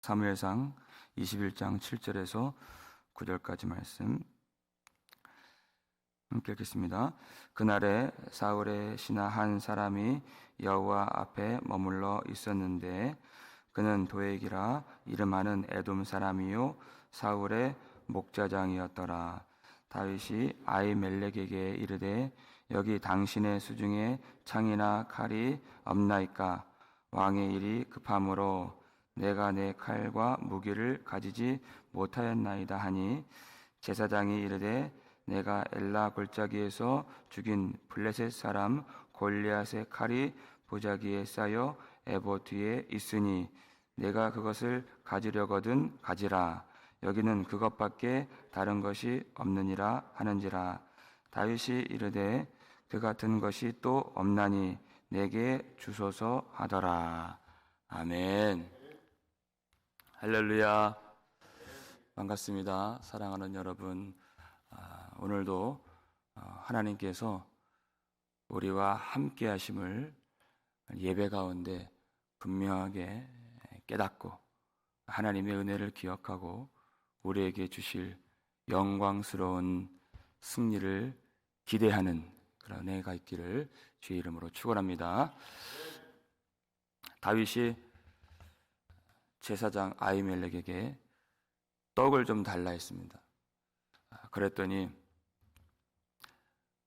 사무엘상 21장 7절에서 9절까지 말씀 함께 읽겠습니다. 그날에 사울의 신하 한 사람이 여호와 앞에 머물러 있었는데 그는 도액이라 이름하는 에돔 사람이요 사울의 목자장이었더라. 다윗이 아히멜렉에게 이르되 여기 당신의 수중에 창이나 칼이 없나이까? 왕의 일이 급함으로 내가 내 칼과 무기를 가지지 못하였나이다 하니 제사장이 이르되 내가 엘라 골짜기에서 죽인 블레셋 사람 골리앗의 칼이 보자기에 쌓여 에봇 뒤에 있으니 내가 그것을 가지려거든 가지라. 여기는 그것밖에 다른 것이 없느니라 하는지라. 다윗이 이르되 그 같은 것이 또 없나니 내게 주소서 하더라. 아멘. 할렐루야. 반갑습니다. 사랑하는 여러분, 오늘도 하나님께서 우리와 함께 하심을 예배 가운데 분명하게 깨닫고 하나님의 은혜를 기억하고 우리에게 주실 영광스러운 승리를 기대하는 그런 은혜가 있기를 주의 이름으로 축원합니다. 다윗이 제사장 아히멜렉에게 떡을 좀 달라 했습니다. 그랬더니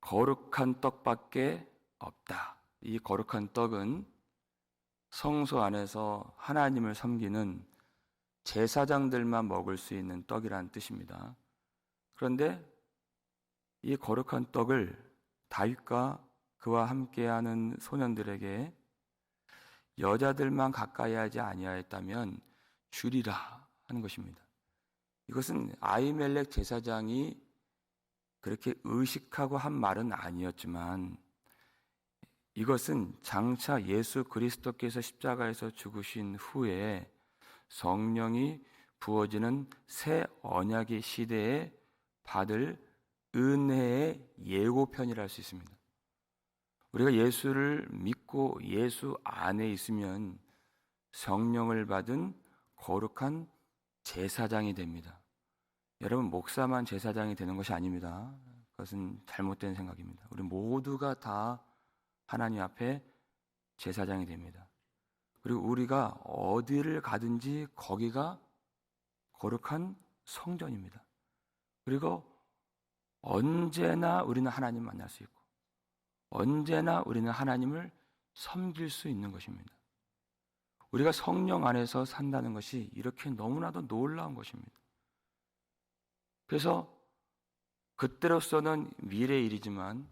거룩한 떡밖에 없다. 이 거룩한 떡은 성소 안에서 하나님을 섬기는 제사장들만 먹을 수 있는 떡이라는 뜻입니다. 그런데 이 거룩한 떡을 다윗과 그와 함께하는 소년들에게 여자들만 가까이 하지 아니하였다면 주리라 하는 것입니다. 이것은 아히멜렉 제사장이 그렇게 의식하고 한 말은 아니었지만 이것은 장차 예수 그리스도께서 십자가에서 죽으신 후에 성령이 부어지는 새 언약의 시대에 받을 은혜의 예고편이라 할 수 있습니다. 우리가 예수를 믿고 예수 안에 있으면 성령을 받은 거룩한 제사장이 됩니다. 여러분, 목사만 제사장이 되는 것이 아닙니다. 그것은 잘못된 생각입니다. 우리 모두가 다 하나님 앞에 제사장이 됩니다. 그리고 우리가 어디를 가든지 거기가 거룩한 성전입니다. 그리고 언제나 우리는 하나님 만날 수 있고 언제나 우리는 하나님을 섬길 수 있는 것입니다. 우리가 성령 안에서 산다는 것이 이렇게 너무나도 놀라운 것입니다. 그래서 그때로서는 미래의 일이지만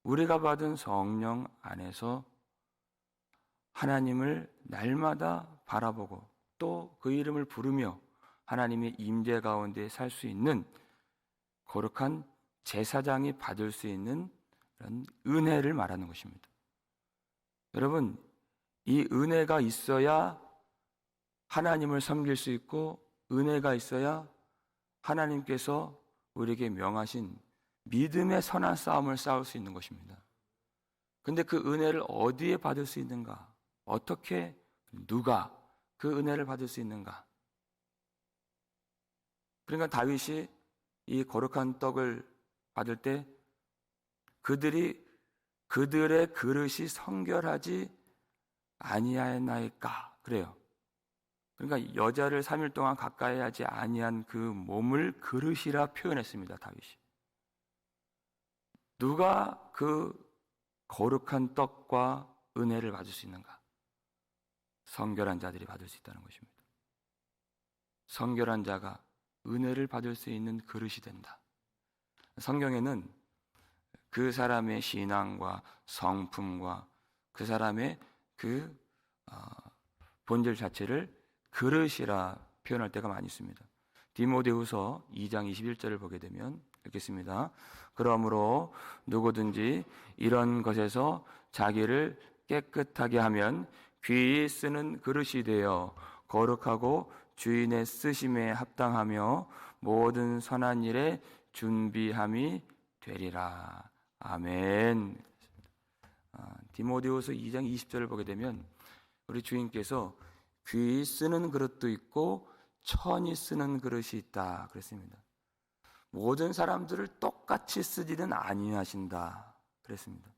우리가 받은 성령 안에서 하나님을 날마다 바라보고 또 그 이름을 부르며 하나님의 임재 가운데 살 수 있는 거룩한 제사장이 받을 수 있는 그런 은혜를 말하는 것입니다. 여러분, 이 은혜가 있어야 하나님을 섬길 수 있고 은혜가 있어야 하나님께서 우리에게 명하신 믿음의 선한 싸움을 싸울 수 있는 것입니다. 그런데 그 은혜를 어디에 받을 수 있는가? 어떻게 누가 그 은혜를 받을 수 있는가? 그러니까 다윗이 이 거룩한 떡을 받을 때 그들의 그릇이 성결하지 아니하였나이까? 그래요. 그러니까 여자를 3일 동안 가까이 하지 아니한 그 몸을 그릇이라 표현했습니다. 다윗이. 누가 그 거룩한 떡과 은혜를 받을 수 있는가? 성결한 자들이 받을 수 있다는 것입니다. 성결한 자가 은혜를 받을 수 있는 그릇이 된다. 성경에는 그 사람의 신앙과 성품과 그 사람의 그 본질 자체를 그릇이라 표현할 때가 많이 있습니다. 디모데후서 2장 21절을 보게 되면 읽겠습니다. 그러므로 누구든지 이런 것에서 자기를 깨끗하게 하면 귀히 쓰는 그릇이 되어 거룩하고 주인의 쓰심에 합당하며 모든 선한 일에 준비함이 되리라. 아멘. 디모데후서 2장 20절을 보게 되면 우리 주인께서 귀 쓰는 그릇도 있고 천이 쓰는 그릇이 있다 그랬습니다. 모든 사람들을 똑같이 쓰지는 아니하신다 그랬습니다.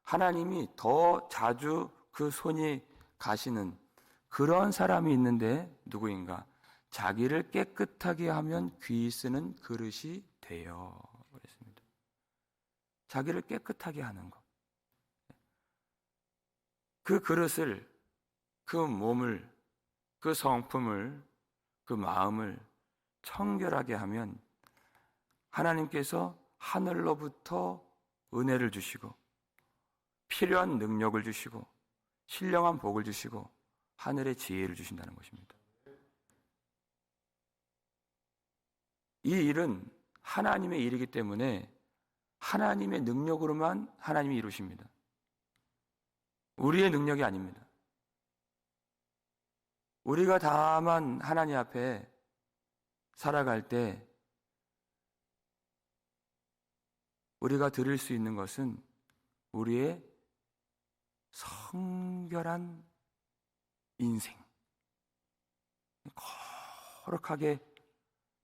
하나님이 더 자주 그 손이 가시는 그런 사람이 있는데 누구인가? 자기를 깨끗하게 하면 귀 쓰는 그릇이 돼요 그랬습니다. 자기를 깨끗하게 하는 것. 그 그릇을, 그 몸을, 그 성품을, 그 마음을 청결하게 하면 하나님께서 하늘로부터 은혜를 주시고 필요한 능력을 주시고 신령한 복을 주시고 하늘의 지혜를 주신다는 것입니다. 이 일은 하나님의 일이기 때문에 하나님의 능력으로만 하나님이 이루십니다. 우리의 능력이 아닙니다. 우리가 다만 하나님 앞에 살아갈 때 우리가 드릴 수 있는 것은 우리의 성결한 인생, 거룩하게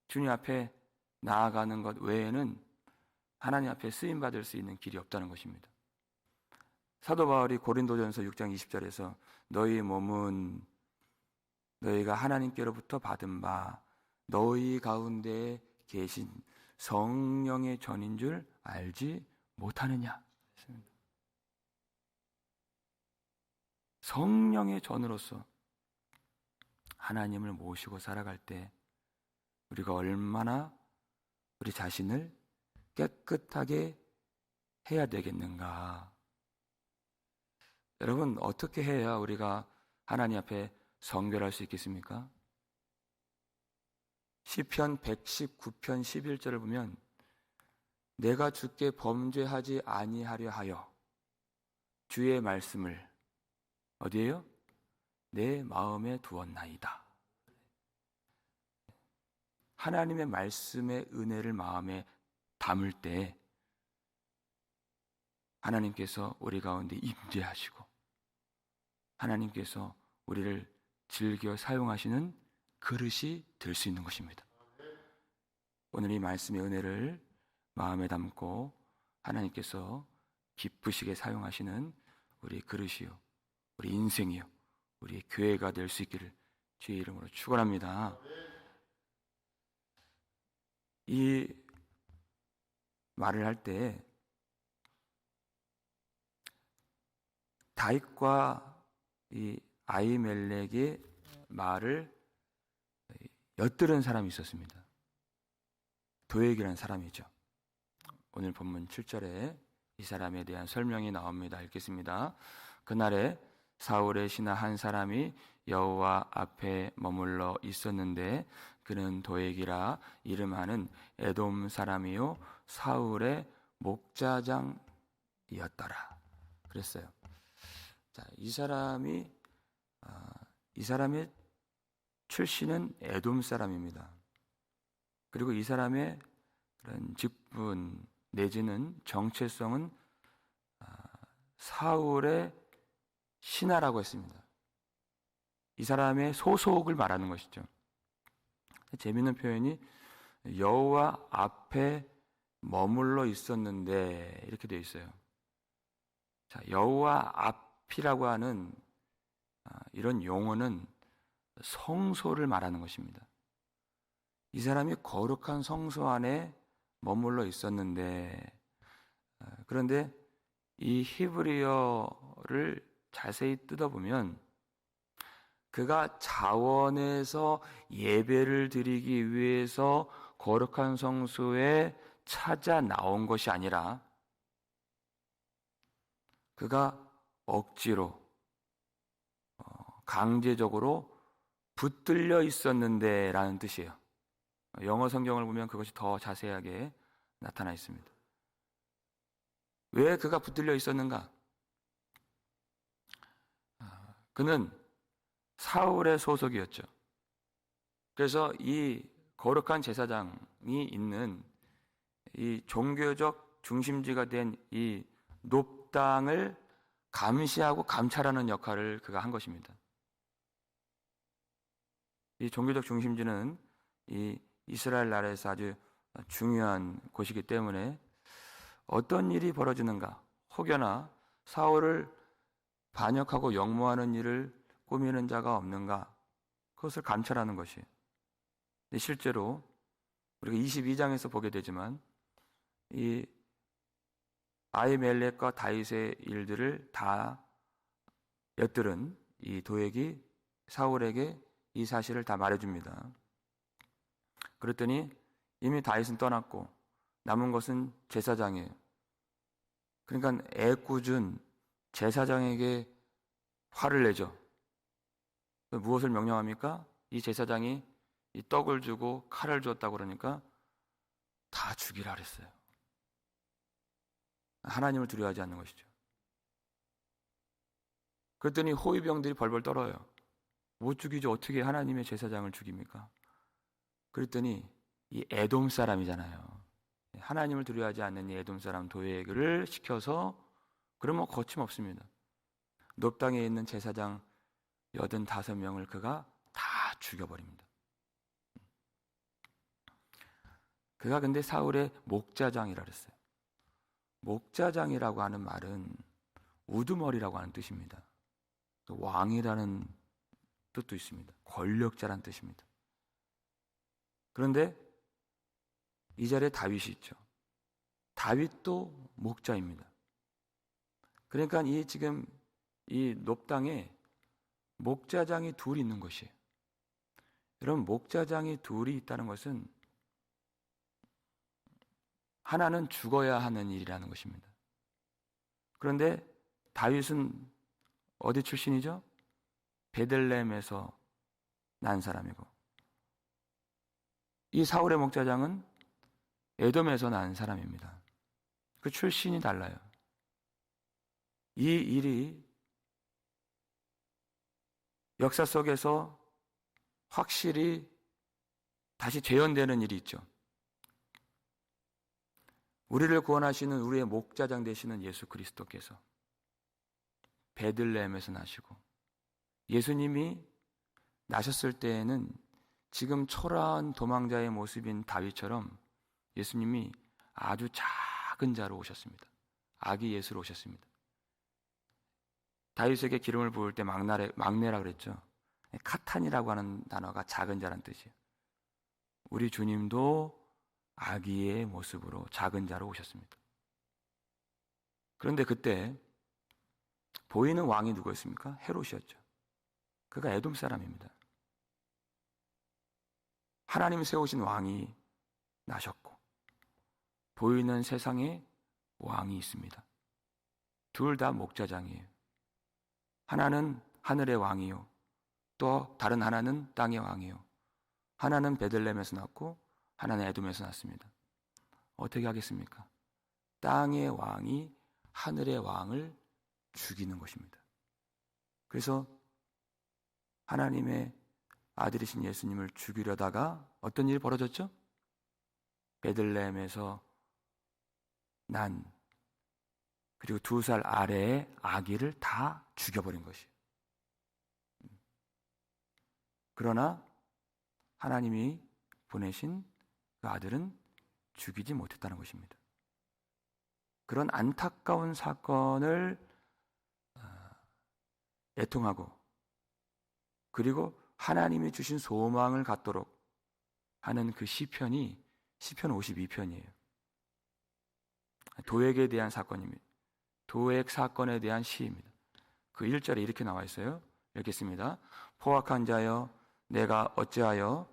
주님 앞에 나아가는 것 외에는 하나님 앞에 쓰임받을 수 있는 길이 없다는 것입니다. 사도 바울이 고린도전서 6장 20절에서 너희 몸은 너희가 하나님께로부터 받은 바 너희 가운데 계신 성령의 전인 줄 알지 못하느냐. 성령의 전으로서 하나님을 모시고 살아갈 때 우리가 얼마나 우리 자신을 깨끗하게 해야 되겠는가. 여러분, 어떻게 해야 우리가 하나님 앞에 성결할 수 있겠습니까? 시편 119편 11절을 보면 내가 주께 범죄하지 아니하려 하여 주의 말씀을 어디에요? 내 마음에 두었나이다. 하나님의 말씀의 은혜를 마음에 담을 때 하나님께서 우리 가운데 임재하시고 하나님께서 우리를 즐겨 사용하시는 그릇이 될 수 있는 것입니다. 오늘 이 말씀의 은혜를 마음에 담고 하나님께서 기쁘시게 사용하시는 우리 그릇이요, 우리 인생이요, 우리 교회가 될 수 있기를 주의 이름으로 축원합니다. 이 말을 할 때 다윗과 이 아히멜렉의 말을 엿들은 사람이 있었습니다. 도액이라는 사람이죠. 오늘 본문 7절에 이 사람에 대한 설명이 나옵니다. 읽겠습니다. 그날에 사울의 신하 한 사람이 여호와 앞에 머물러 있었는데 그는 도액이라 이름하는 에돔 사람이요 사울의 목자장이었더라. 그랬어요. 자, 이 사람의 출신은 에돔 사람입니다. 그리고 이 사람의 그런 직분 내지는 정체성은 사울의 신하라고 했습니다. 이 사람의 소속을 말하는 것이죠. 재미있는 표현이 여호와 앞에 머물러 있었는데 이렇게 되어 있어요. 자, 여호와 앞이라고 하는 이런 용어는 성소를 말하는 것입니다. 이 사람이 거룩한 성소 안에 머물러 있었는데 그런데 이 히브리어를 자세히 뜯어보면 그가 자원해서 예배를 드리기 위해서 거룩한 성소에 찾아 나온 것이 아니라 그가 억지로 강제적으로 붙들려 있었는데 라는 뜻이에요. 영어 성경을 보면 그것이 더 자세하게 나타나 있습니다. 왜 그가 붙들려 있었는가? 그는 사울의 소속이었죠. 그래서 이 거룩한 제사장이 있는 이 종교적 중심지가 된 이 높당을 감시하고 감찰하는 역할을 그가 한 것입니다. 이 종교적 중심지는 이 이스라엘 나라에서 아주 중요한 곳이기 때문에 어떤 일이 벌어지는가, 혹여나 사울을 반역하고 역모하는 일을 꾸미는 자가 없는가, 그것을 감찰하는 것이. 실제로 우리가 22장에서 보게 되지만 이 아히멜렉과 다윗의 일들을 다 엿들은 이 도액이 사울에게 이 사실을 다 말해줍니다. 그랬더니 이미 다윗은 떠났고 남은 것은 제사장이에요. 그러니까 애꿎은 제사장에게 화를 내죠. 무엇을 명령합니까? 이 제사장이 이 떡을 주고 칼을 줬다고 그러니까 다 죽이라 그랬어요. 하나님을 두려워하지 않는 것이죠. 그랬더니 호위병들이 벌벌 떨어요. 못 죽이죠. 어떻게 하나님의 제사장을 죽입니까? 그랬더니 이 에돔 사람이잖아요. 하나님을 두려워하지 않는 이 에돔 사람 도액을 시켜서, 그러면 거침없습니다. 놋 땅에 있는 제사장 85명을 그가 다 죽여버립니다. 그가 근데 사울의 목자장이라 그랬어요. 목자장이라고 하는 말은 우두머리라고 하는 뜻입니다. 왕이라는 뜻도 있습니다. 권력자라는 뜻입니다. 그런데 이 자리에 다윗이 있죠. 다윗도 목자입니다. 그러니까 이 지금 이 놋 땅에 목자장이 둘이 있는 것이에요. 여러분, 목자장이 둘이 있다는 것은 하나는 죽어야 하는 일이라는 것입니다. 그런데 다윗은 어디 출신이죠? 베들레헴에서 난 사람이고, 이 사울의 목자장은 에돔에서 난 사람입니다. 그 출신이 달라요. 이 일이 역사 속에서 확실히 다시 재현되는 일이 있죠. 우리를 구원하시는 우리의 목자장 되시는 예수 그리스도께서 베들레헴에서 나시고, 예수님이 나셨을 때에는 지금 초라한 도망자의 모습인 다윗처럼 예수님이 아주 작은 자로 오셨습니다. 아기 예수로 오셨습니다. 다윗에게 기름을 부을 때 막내라 그랬죠. 카탄이라고 하는 단어가 작은 자란 뜻이에요. 우리 주님도 아기의 모습으로 작은 자로 오셨습니다. 그런데 그때 보이는 왕이 누구였습니까? 헤롯이었죠. 그가 에돔 사람입니다. 하나님이 세우신 왕이 나셨고 보이는 세상에 왕이 있습니다. 둘 다 목자장이에요. 하나는 하늘의 왕이요, 또 다른 하나는 땅의 왕이요. 하나는 베들레헴에서 났고 하나는 에돔에서 났습니다. 어떻게 하겠습니까? 땅의 왕이 하늘의 왕을 죽이는 것입니다. 그래서 하나님의 아들이신 예수님을 죽이려다가 어떤 일이 벌어졌죠? 베들레헴에서 난, 그리고 2살 아래의 아기를 다 죽여버린 것이에요. 그러나 하나님이 보내신 그 아들은 죽이지 못했다는 것입니다. 그런 안타까운 사건을 애통하고, 그리고 하나님이 주신 소망을 갖도록 하는 그 시편이 시편 52편이에요. 도액에 대한 사건입니다. 도액 사건에 대한 시입니다. 그 1절에 이렇게 나와 있어요. 읽겠습니다. 포악한 자여, 내가 어찌하여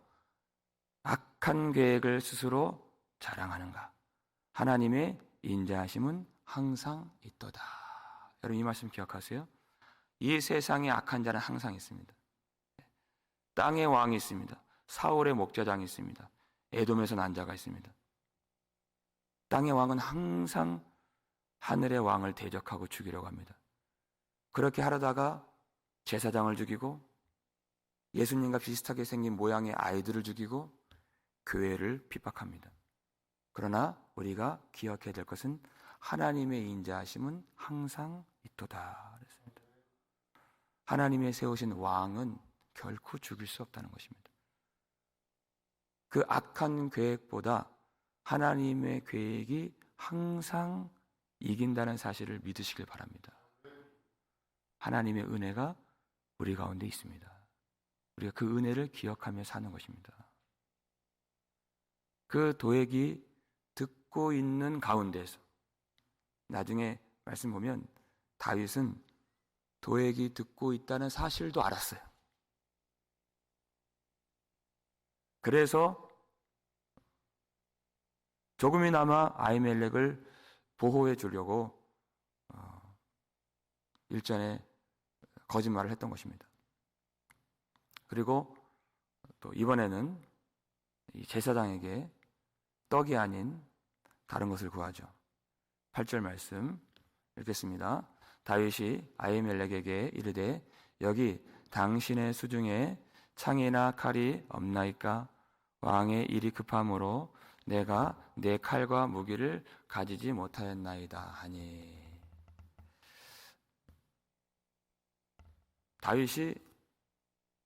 악한 계획을 스스로 자랑하는가? 하나님의 인자하심은 항상 있도다. 여러분, 이 말씀 기억하세요? 이 세상에 악한 자는 항상 있습니다. 땅의 왕이 있습니다. 사울의 목자장이 있습니다. 에돔에서 난 자가 있습니다. 땅의 왕은 항상 하늘의 왕을 대적하고 죽이려고 합니다. 그렇게 하려다가 제사장을 죽이고, 예수님과 비슷하게 생긴 모양의 아이들을 죽이고, 교회를 핍박합니다. 그러나 우리가 기억해야 될 것은 하나님의 인자하심은 항상 있도다 그랬습니다. 하나님의 세우신 왕은 결코 죽일 수 없다는 것입니다. 그 악한 계획보다 하나님의 계획이 항상 이긴다는 사실을 믿으시길 바랍니다. 하나님의 은혜가 우리 가운데 있습니다. 우리가 그 은혜를 기억하며 사는 것입니다. 그 도액이 듣고 있는 가운데에서, 나중에 말씀 보면 다윗은 도액이 듣고 있다는 사실도 알았어요. 그래서 조금이나마 아히멜렉을 보호해 주려고 일전에 거짓말을 했던 것입니다. 그리고 또 이번에는 이 제사장에게 떡이 아닌 다른 것을 구하죠. 8절 말씀 읽겠습니다. 다윗이 아히멜렉에게 이르되 여기 당신의 수중에 창이나 칼이 없나이까? 왕의 일이 급함으로 내가 내 칼과 무기를 가지지 못하였나이다 하니. 다윗이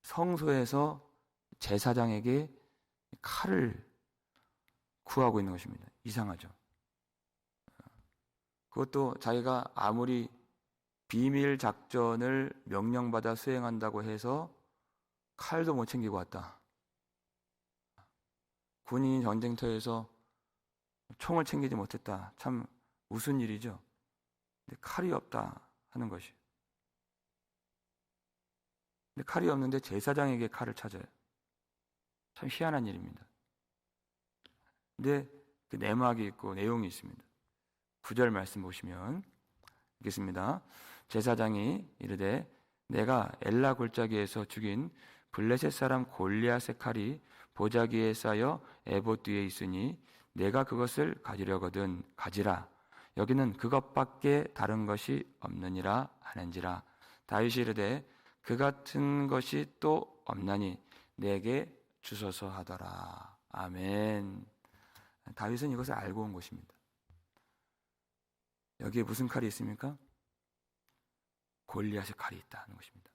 성소에서 제사장에게 칼을 구하고 있는 것입니다. 이상하죠. 그것도 자기가 아무리 비밀 작전을 명령받아 수행한다고 해서 칼도 못 챙기고 왔다. 군인이 전쟁터에서 총을 챙기지 못했다. 참 무슨 일이죠. 근데 칼이 없다 하는 것이. 근데 칼이 없는데 제사장에게 칼을 찾아요. 참 희한한 일입니다. 근데 그 내막이 있고 내용이 있습니다. 9절 말씀 보시면 읽겠습니다. 제사장이 이르되 내가 엘라 골짜기에서 죽인 블레셋 사람 골리앗의 칼이 보자기에 쌓여 에봇 뒤에 있으니 내가 그것을 가지려거든 가지라. 여기는 그것밖에 다른 것이 없느니라 하는지라. 다윗이 이르되 그 같은 것이 또 없나니 내게 주소서 하더라. 아멘. 다윗은 이것을 알고 온 것입니다. 여기에 무슨 칼이 있습니까? 골리앗의 칼이 있다는 것입니다.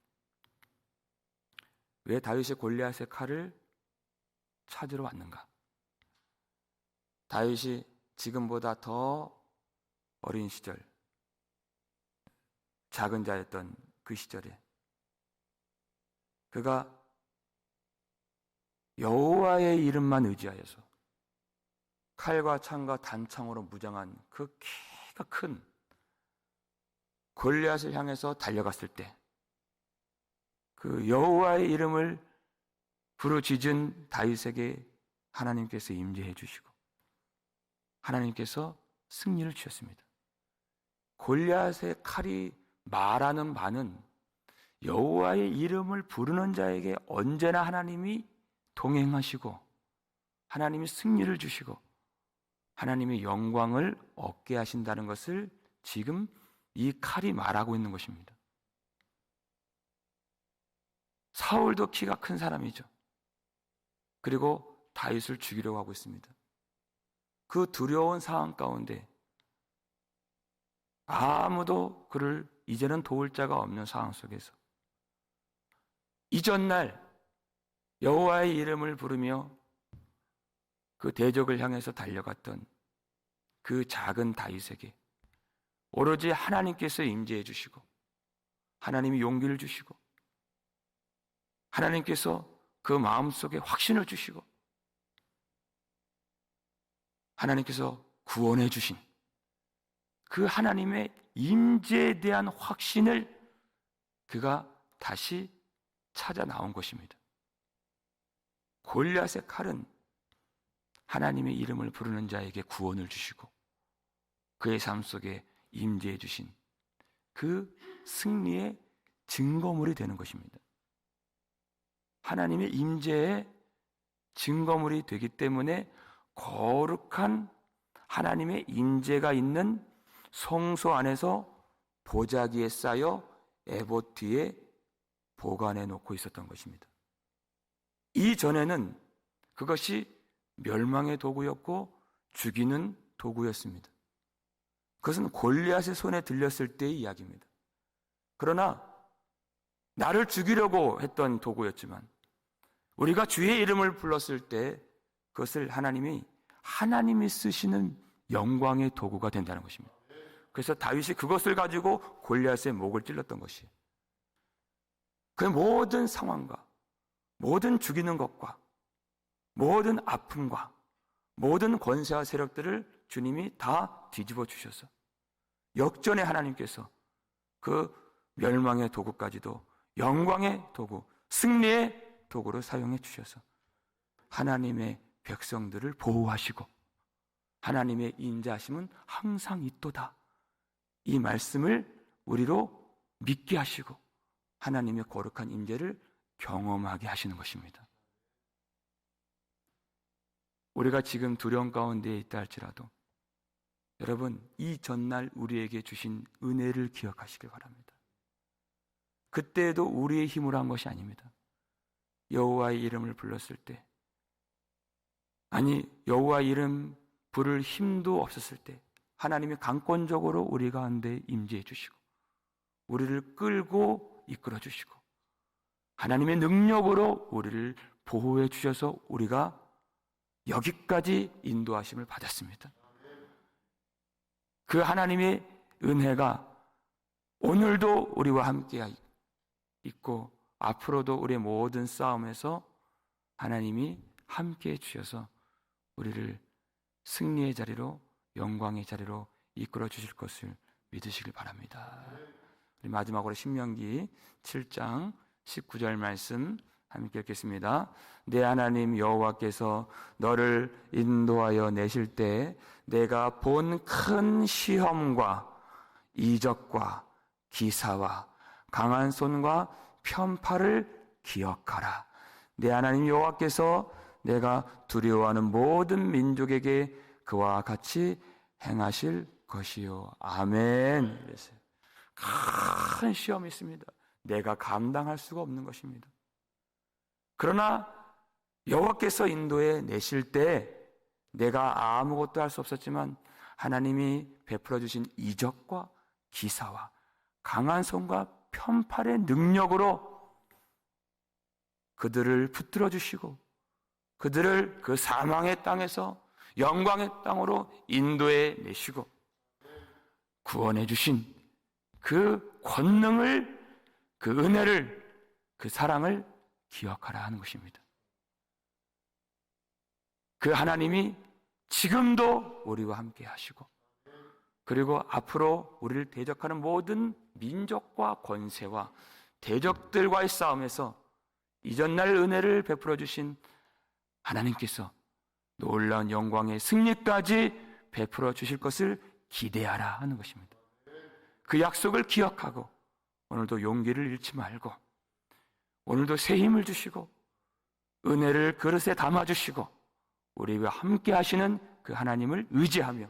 왜 다윗이 골리앗의 칼을 찾으러 왔는가? 다윗이 지금보다 더 어린 시절, 작은 자였던 그 시절에 그가 여호와의 이름만 의지하여서 칼과 창과 단창으로 무장한 그 키가 큰 골리앗을 향해서 달려갔을 때 그 여호와의 이름을 부르짖은 다윗에게 하나님께서 임재해 주시고 하나님께서 승리를 주셨습니다. 골리앗의 칼이 말하는 바는 여호와의 이름을 부르는 자에게 언제나 하나님이 동행하시고 하나님이 승리를 주시고 하나님의 영광을 얻게 하신다는 것을 지금 이 칼이 말하고 있는 것입니다. 사울도 키가 큰 사람이죠. 그리고 다윗을 죽이려고 하고 있습니다. 그 두려운 상황 가운데 아무도 그를 이제는 도울 자가 없는 상황 속에서 이전날 여호와의 이름을 부르며 그 대적을 향해서 달려갔던 그 작은 다윗에게 오로지 하나님께서 임재해 주시고 하나님이 용기를 주시고 하나님께서 그 마음속에 확신을 주시고 하나님께서 구원해 주신 그 하나님의 임재에 대한 확신을 그가 다시 찾아 나온 것입니다. 골리앗의 칼은 하나님의 이름을 부르는 자에게 구원을 주시고 그의 삶 속에 임재해 주신 그 승리의 증거물이 되는 것입니다. 하나님의 임재의 증거물이 되기 때문에 거룩한 하나님의 임재가 있는 성소 안에서 보자기에 쌓여 에봇 뒤에 보관해 놓고 있었던 것입니다. 이전에는 그것이 멸망의 도구였고 죽이는 도구였습니다. 그것은 골리앗의 손에 들렸을 때의 이야기입니다. 그러나 나를 죽이려고 했던 도구였지만 우리가 주의 이름을 불렀을 때 그것을 하나님이 쓰시는 영광의 도구가 된다는 것입니다. 그래서 다윗이 그것을 가지고 골리앗의 목을 찔렀던 것이에요. 그 모든 상황과 모든 죽이는 것과 모든 아픔과 모든 권세와 세력들을 주님이 다 뒤집어 주셔서 역전의 하나님께서 그 멸망의 도구까지도 영광의 도구, 승리의 도구로 사용해 주셔서 하나님의 백성들을 보호하시고 하나님의 인자하심은 항상 있도다. 이 말씀을 우리로 믿게 하시고 하나님의 거룩한 임재를 경험하게 하시는 것입니다. 우리가 지금 두려움 가운데 있다 할지라도 여러분, 이 전날 우리에게 주신 은혜를 기억하시길 바랍니다. 그때에도 우리의 힘으로 한 것이 아닙니다. 여호와의 이름을 불렀을 때, 여호와의 이름 부를 힘도 없었을 때 하나님이 강권적으로 우리 가운데 임재해 주시고 우리를 끌고 이끌어 주시고 하나님의 능력으로 우리를 보호해 주셔서 우리가 여기까지 인도하심을 받았습니다. 그 하나님의 은혜가 오늘도 우리와 함께 있고 앞으로도 우리의 모든 싸움에서 하나님이 함께 해주셔서 우리를 승리의 자리로, 영광의 자리로 이끌어 주실 것을 믿으시길 바랍니다. 우리 마지막으로 신명기 7장 19절 말씀 함께 읽겠습니다. 내 하나님 여호와께서 너를 인도하여 내실 때 내가 본 큰 시험과 이적과 기사와 강한 손과 편팔을 기억하라. 내 하나님 여호와께서 내가 두려워하는 모든 민족에게 그와 같이 행하실 것이요. 아멘. 그랬어요. 큰 시험이 있습니다. 내가 감당할 수가 없는 것입니다. 그러나 여호와께서 인도해 내실 때 내가 아무것도 할 수 없었지만 하나님이 베풀어 주신 이적과 기사와 강한 손과 편팔의 능력으로 그들을 붙들어 주시고 그들을 그 사망의 땅에서 영광의 땅으로 인도해 내시고 구원해 주신 그 권능을, 그 은혜를, 그 사랑을 기억하라 하는 것입니다. 그 하나님이 지금도 우리와 함께 하시고 그리고 앞으로 우리를 대적하는 모든 민족과 권세와 대적들과의 싸움에서 이전날 은혜를 베풀어 주신 하나님께서 놀라운 영광의 승리까지 베풀어 주실 것을 기대하라 하는 것입니다. 그 약속을 기억하고 오늘도 용기를 잃지 말고 오늘도 새 힘을 주시고 은혜를 그릇에 담아주시고 우리와 함께 하시는 그 하나님을 의지하며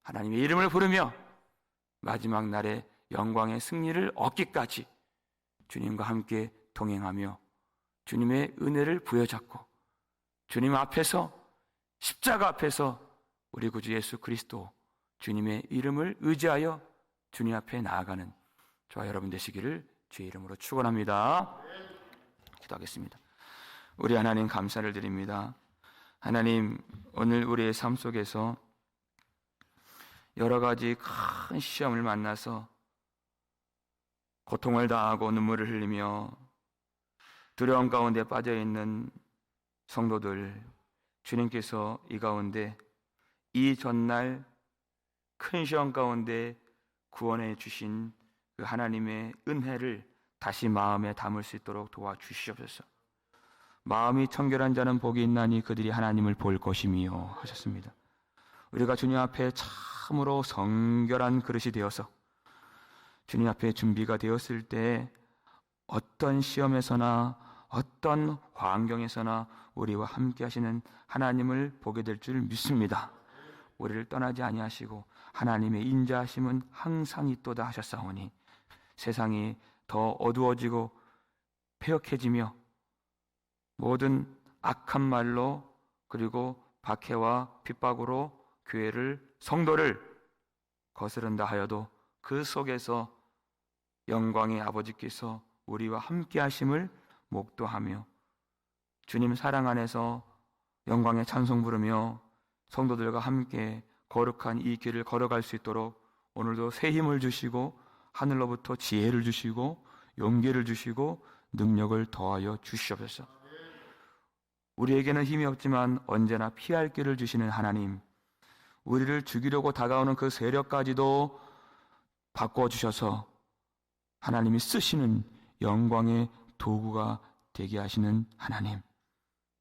하나님의 이름을 부르며 마지막 날에 영광의 승리를 얻기까지 주님과 함께 동행하며 주님의 은혜를 부여잡고 주님 앞에서 십자가 앞에서 우리 구주 예수 그리스도 주님의 이름을 의지하여 주님 앞에 나아가는 저와 여러분 되시기를 주의 이름으로 축원합니다. 기도하겠습니다. 우리 하나님 감사를 드립니다. 하나님, 오늘 우리의 삶 속에서 여러 가지 큰 시험을 만나서 고통을 당하고 눈물을 흘리며 두려움 가운데 빠져있는 성도들, 주님께서 이 가운데 이 전날 큰 시험 가운데 구원해 주신 그 하나님의 은혜를 다시 마음에 담을 수 있도록 도와주시옵소서. 마음이 청결한 자는 복이 있나니 그들이 하나님을 볼 것이며 하셨습니다. 우리가 주님 앞에 참으로 성결한 그릇이 되어서 주님 앞에 준비가 되었을 때 어떤 시험에서나 어떤 환경에서나 우리와 함께 하시는 하나님을 보게 될 줄 믿습니다. 우리를 떠나지 아니하시고 하나님의 인자하심은 항상 있도다 하셨사오니 세상이 더 어두워지고 폐역해지며 모든 악한 말로 그리고 박해와 핍박으로 교회를, 성도를 거스른다 하여도 그 속에서 영광의 아버지께서 우리와 함께 하심을 목도하며 주님 사랑 안에서 영광의 찬송 부르며 성도들과 함께 거룩한 이 길을 걸어갈 수 있도록 오늘도 새 힘을 주시고 하늘로부터 지혜를 주시고 용기를 주시고 능력을 더하여 주시옵소서. 우리에게는 힘이 없지만 언제나 피할 길을 주시는 하나님, 우리를 죽이려고 다가오는 그 세력까지도 바꿔주셔서 하나님이 쓰시는 영광의 도구가 되게 하시는 하나님,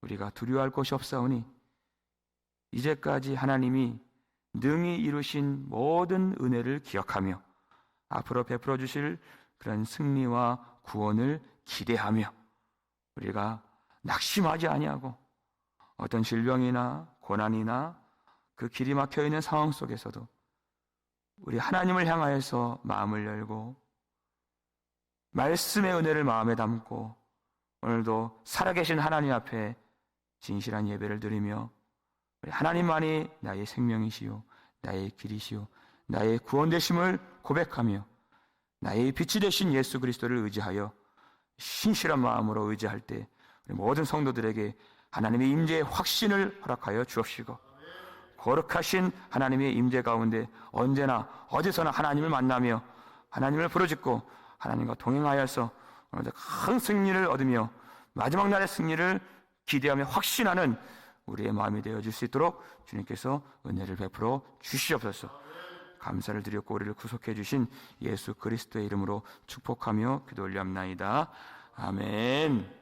우리가 두려워할 것이 없사오니 이제까지 하나님이 능히 이루신 모든 은혜를 기억하며 앞으로 베풀어 주실 그런 승리와 구원을 기대하며 우리가 낙심하지 아니하고 어떤 질병이나 고난이나 그 길이 막혀 있는 상황 속에서도 우리 하나님을 향하여서 마음을 열고 말씀의 은혜를 마음에 담고 오늘도 살아계신 하나님 앞에 진실한 예배를 드리며 우리 하나님만이 나의 생명이시요 나의 길이시요 나의 구원되심을 고백하며 나의 빛이 되신 예수 그리스도를 의지하여 신실한 마음으로 의지할 때 우리 모든 성도들에게 하나님의 임재의 확신을 허락하여 주옵시고 거룩하신 하나님의 임재 가운데 언제나 어디서나 하나님을 만나며 하나님을 부르짖고 하나님과 동행하여서 오늘도 큰 승리를 얻으며 마지막 날의 승리를 기대하며 확신하는 우리의 마음이 되어질 수 있도록 주님께서 은혜를 베풀어 주시옵소서. 감사를 드렸고 우리를 구속해 주신 예수 그리스도의 이름으로 축복하며 기도 올리옵나이다. 아멘.